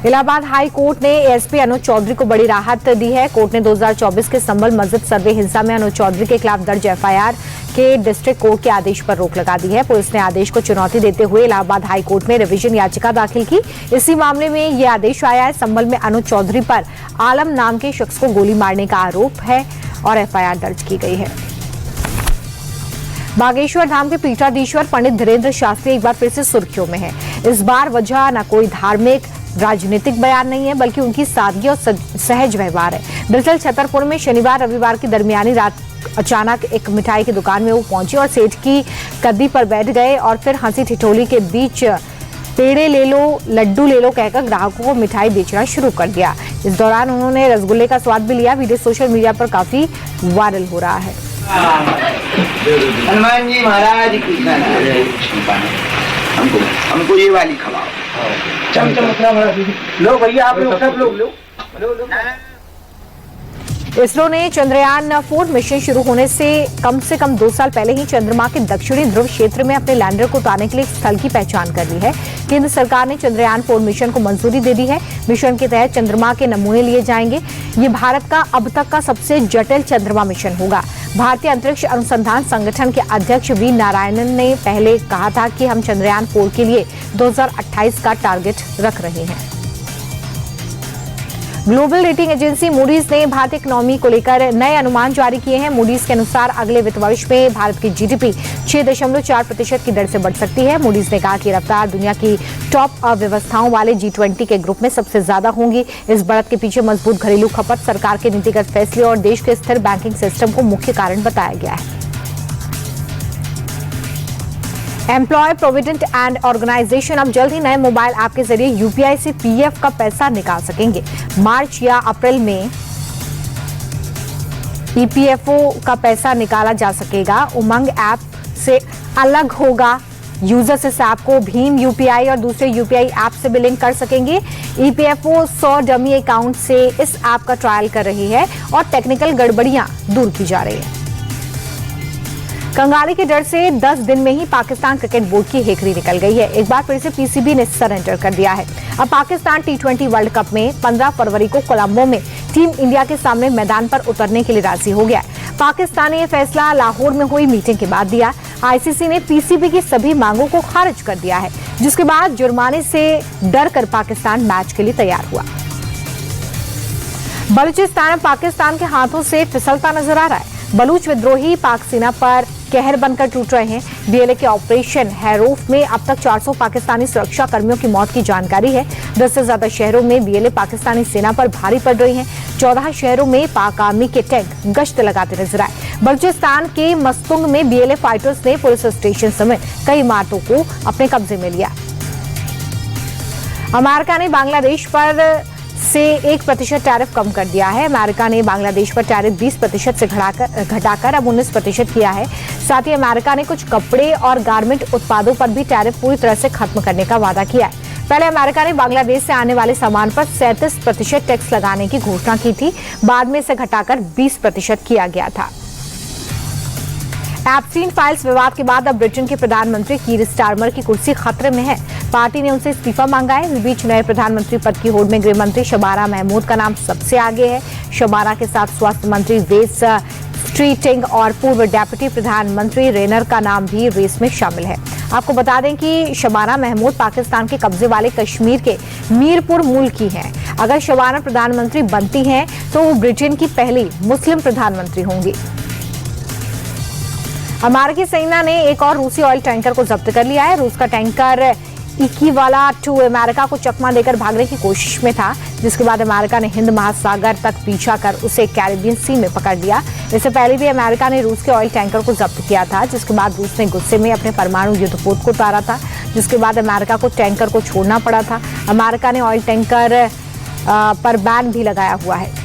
Allahabad high court ने ASP अनुज चौधरी को बड़ी राहत दी है। कोर्ट ने 2024 के संबल मस्जिद सर्वे हिंसा में अनुज चौधरी के खिलाफ दर्ज एफआईआर के डिस्ट्रिक्ट कोर्ट के आदेश पर रोक लगा दी है। पुलिस ने आदेश को चुनौती देते हुए इलाहाबाद हाई कोर्ट में रिवीजन याचिका दाखिल की। इसी मामले में ये आदेश आया है। संबल में अनुज चौधरी पर आलम नाम के शख्स को गोली मारने का आरोप है और एफआईआर दर्ज की गई है। बागेश्वर धाम के पीठाधीश्वर पंडित धीरेन्द्र शास्त्री एक बार फिर से सुर्खियों में है। इस बार वजह न कोई धार्मिक राजनीतिक बयान नहीं है, बल्कि उनकी सादगी और सहज व्यवहार है। दरअसल छतरपुर में शनिवार रविवार की दरमियानी रात अचानक एक मिठाई की दुकान में वो पहुंचे और सेठ की गद्दी पर बैठ गए और फिर हंसी ठिठोली के बीच पेड़े ले लो, लड्डू ले लो कहकर ग्राहकों को मिठाई बेचना शुरू कर दिया। इस दौरान उन्होंने रसगुल्ले का स्वाद भी लिया। वीडियो सोशल मीडिया पर काफी वायरल हो रहा है। हनुमान जी महाराज की हमको ये वाली खवाओ। लो भैया, आप लोग सब लोग लो। इसरो ने चंद्रयान 4 मिशन शुरू होने से कम 2 साल पहले ही चंद्रमा के दक्षिणी ध्रुव क्षेत्र में अपने लैंडर को उतारने के लिए एक स्थल की पहचान कर ली है। केंद्र सरकार ने चंद्रयान 4 मिशन को मंजूरी दे दी है। मिशन के तहत चंद्रमा के नमूने लिए जाएंगे। ये भारत का अब तक का सबसे जटिल चंद्रमा मिशन होगा। भारतीय अंतरिक्ष अनुसंधान संगठन के अध्यक्ष वी नारायणन ने पहले कहा था कि हम चंद्रयान 4 के लिए 2028 का टारगेट रख रहे हैं। ग्लोबल रेटिंग एजेंसी मूडीज ने भारतीय इकोनॉमी को लेकर नए अनुमान जारी किए हैं। मूडीज के अनुसार अगले वित्त वर्ष में भारत की जीडीपी 6.4% की दर से बढ़ सकती है। मूडीज ने कहा कि रफ्तार दुनिया की टॉप अर्थव्यवस्थाओं वाले G20 के ग्रुप में सबसे ज्यादा होंगी। इस बढ़त के पीछे मजबूत घरेलू खपत, सरकार के नीतिगत फैसले और देश के स्थिर बैंकिंग सिस्टम को मुख्य कारण बताया गया है। एम्प्लॉय प्रोविडेंट एंड ऑर्गेनाइजेशन अब जल्द ही नए मोबाइल ऐप के जरिए यूपीआई से पीएफ का पैसा निकाल सकेंगे। मार्च या अप्रैल में ईपीएफओ का पैसा निकाला जा सकेगा। उमंग ऐप से अलग होगा। यूजर्स इस ऐप को भीम यूपीआई और दूसरे यूपीआई ऐप से भी लिंक कर सकेंगे। ईपीएफओ 100 डमी अकाउंट से इस ऐप का ट्रायल कर रही है और टेक्निकल गड़बड़ियां दूर की जा रही है। कंगाली के डर से 10 दिन में ही पाकिस्तान क्रिकेट बोर्ड की हेकड़ी निकल गई है। एक बार फिर से पीसीबी ने सरेंडर कर दिया है। अब पाकिस्तान T20 वर्ल्ड कप में 15 फरवरी को कोलंबो में टीम इंडिया के सामने मैदान पर उतरने के लिए राजी हो गया है। पाकिस्तान ने यह फैसला लाहौर में हुई मीटिंग के बाद दिया। आईसीसी ने पीसीबी की सभी मांगों को खारिज कर दिया है, जिसके बाद जुर्माने से डर कर पाकिस्तान मैच के लिए तैयार हुआ। बलूचिस्तान पाकिस्तान के हाथों से फिसलता नजर आ रहा है। बलूच विद्रोही पाक सेना पर कहर बनकर टूट रहे हैं। बीएलए के ऑपरेशन हैरोफ में अब तक 400 पाकिस्तानी सुरक्षा कर्मियों की मौत की जानकारी है। 10 से ज्यादा शहरों में बीएलए पाकिस्तानी सेना पर भारी पड़ रही हैं। 14 शहरों में पाक आर्मी के टैंक गश्त लगाते नजर आए। बलूचिस्तान के मस्तुंग में बीएलए फाइटर्स ने पुलिस स्टेशन समेत कई इमारतों को अपने कब्जे में लिया। अमेरिका ने बांग्लादेश पर से 1% टैरिफ कम कर दिया है। अमेरिका ने बांग्लादेश पर टैरिफ 20% से घटाकर अब 19% किया है। साथ ही अमेरिका ने कुछ कपड़े और गारमेंट उत्पादों पर भी टैरिफ पूरी तरह से खत्म करने का वादा किया है। पहले अमेरिका ने बांग्लादेश से आने वाले सामान पर 37% टैक्स लगाने की घोषणा की थी। बाद में इसे घटाकर 20% किया गया था। एप्स्टीन फाइल्स विवाद के बाद अब ब्रिटेन के प्रधानमंत्री कीर स्टारमर की कुर्सी खतरे में है। पार्टी ने उनसे इस्तीफा मांगा है। इस बीच नए प्रधानमंत्री पद की होड़ में गृह मंत्री शबाना महमूद का नाम सबसे आगे है। शबाना के साथ स्वास्थ्य मंत्री वेस स्ट्रीटिंग और पूर्व डेप्यूटी प्रधानमंत्री रेनर का नाम भी रेस में शामिल है। आपको बता दें कि शबाना महमूद पाकिस्तान के कब्जे वाले कश्मीर के मीरपुर मूल की हैं। अगर शबाना प्रधानमंत्री बनती हैं तो वो ब्रिटेन की पहली मुस्लिम प्रधानमंत्री होंगी। अमेरिकी सेना ने एक और रूसी ऑयल टैंकर को जब्त कर लिया है। रूस का टैंकर इकीवाला 2 अमेरिका को चकमा देकर भागने की कोशिश में था, जिसके बाद अमेरिका ने हिंद महासागर तक पीछा कर उसे कैरिबियन सी में पकड़ लिया। इससे पहले भी अमेरिका ने रूस के ऑयल टैंकर को जब्त किया था, जिसके बाद रूस ने गुस्से में अपने परमाणु युद्धपोत को उतारा था, जिसके बाद अमेरिका को टैंकर को छोड़ना पड़ा था। अमेरिका ने ऑयल टैंकर पर बैन भी लगाया हुआ है।